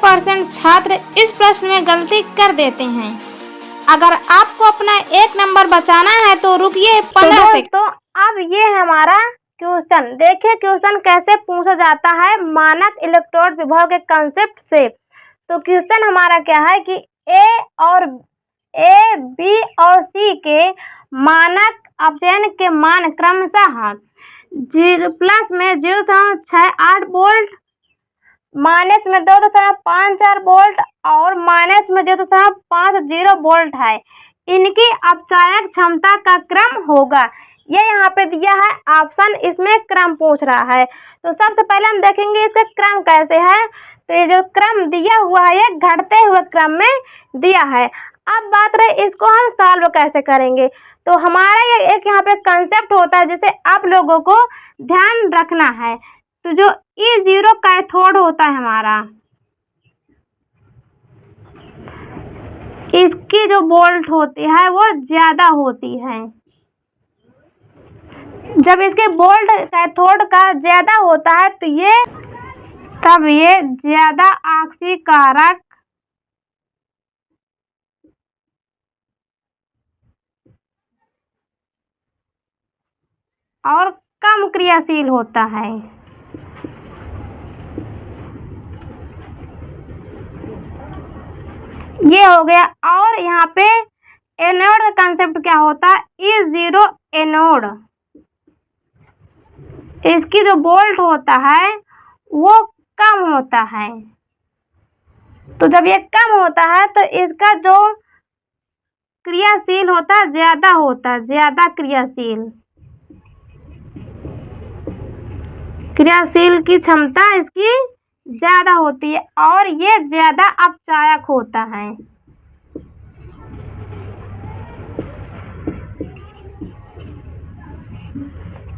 90% छात्र इस प्रश्न में गलती कर देते हैं। अगर आपको अपना 1 नंबर बचाना है तो रुकिए 15 सेकंड। तो अब ये है हमारा क्वेश्चन। देखिए क्वेश्चन कैसे पूछा जाता है मानक इलेक्ट्रोड विभव के कंसेप्ट से। तो क्वेश्चन हमारा क्या है कि ए बी और सी के मानक अपचयन के मान क्रमशः 0 प्लस में 0.68 वोल्ट, माइनस में 2.54 वोल्ट और माइनस में 0.50 वोल्ट है। इनकी अपचायक क्षमता का क्रम होगा। ये यहाँ पे दिया है ऑप्शन, इसमें क्रम पूछ रहा है। तो सबसे पहले हम देखेंगे इसका क्रम कैसे है। तो ये जो क्रम दिया हुआ है ये घटते हुए क्रम में दिया है। अब बात रही इसको हम सॉल्व कैसे करेंगे। तो हमारा ये एक यहाँ पे कंसेप्ट होता है जिसे आप लोगों को ध्यान रखना है। तो जो E0 कैथोड होता है हमारा, इसकी जो वोल्ट होती है वो ज्यादा होती है। जब इसके वोल्ट कैथोड का ज्यादा होता है तो तब ये ज्यादा आक्सीकारक और कम क्रियाशील होता है। ये हो गया। और यहाँ पे एनोड का कंसेप्ट क्या होता है, E0 एनोड, इसकी जो वोल्ट होता है वो कम होता है। तो जब ये कम होता है तो इसका जो क्रियाशील होता है ज्यादा होता है, ज्यादा क्रियाशील की क्षमता इसकी ज्यादा होती है और ये ज्यादा अपचायक होता है।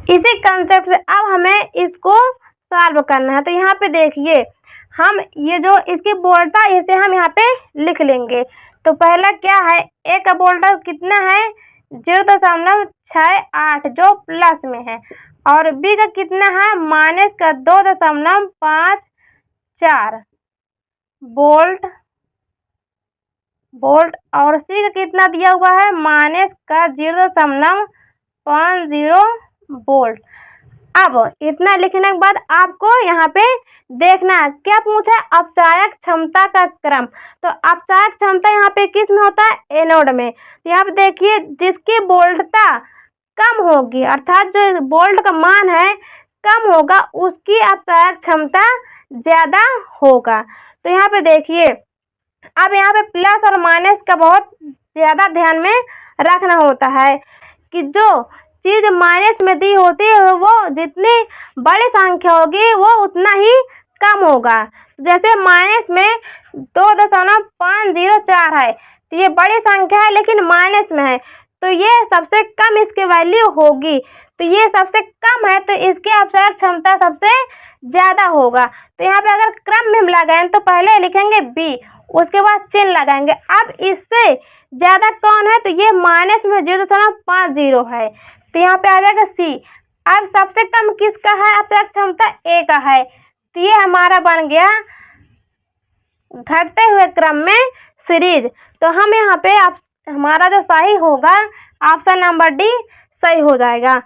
इसी कंसेप्ट से अब हमें इसको सॉल्व करना है। तो यहाँ पे देखिए हम ये जो इसकी वोल्टता इसे हम यहाँ पे लिख लेंगे। तो पहला क्या है, ए का वोल्टेज कितना है 0.68 जो प्लस में है, और बी का कितना है माइनस का 2.54 वोल्ट और सी का कितना दिया हुआ है माइनस का 0.50 वोल्ट। अब इतना लिखने के बाद आपको यहाँ पे देखना है क्या पूछा है, अपचायक क्षमता का क्रम। तो अपचायक क्षमता यहाँ पे किस में होता है, एनोड में। तो यहाँ पे देखिए जिसकी वोल्टता कम होगी अर्थात जो वोल्ट का मान है कम होगा उसकी अपचायक क्षमता ज्यादा होगा। तो यहाँ पे देखिए अब यहाँ पे प्लस और माइनस का बहुत ज्यादा ध्यान में रखना होता है कि जो चीज माइनस में दी होती है वो जितनी बड़ी संख्या होगी वो उतना ही कम होगा। जैसे माइनस में 2.504 है तो ये बड़ी संख्या है लेकिन माइनस में है तो ये सबसे कम इसकी वैल्यू होगी। तो ये सबसे कम है तो इसकी अपचायक क्षमता सबसे ज्यादा होगा। तो यहाँ पे अगर क्रम में हम लगाएं तो पहले लिखेंगे बी, उसके बाद चिन्ह लगाएंगे। अब इससे ज्यादा कौन है तो ये माइनस में 0.50 है तो यहाँ पे आ जाएगा सी। अब सबसे कम किसका है अपचायक क्षमता, ए का है। तो ये हमारा बन गया घटते हुए क्रम में सीरीज। तो हम यहाँ पे हमारा जो सही होगा ऑप्शन नंबर डी सही हो जाएगा।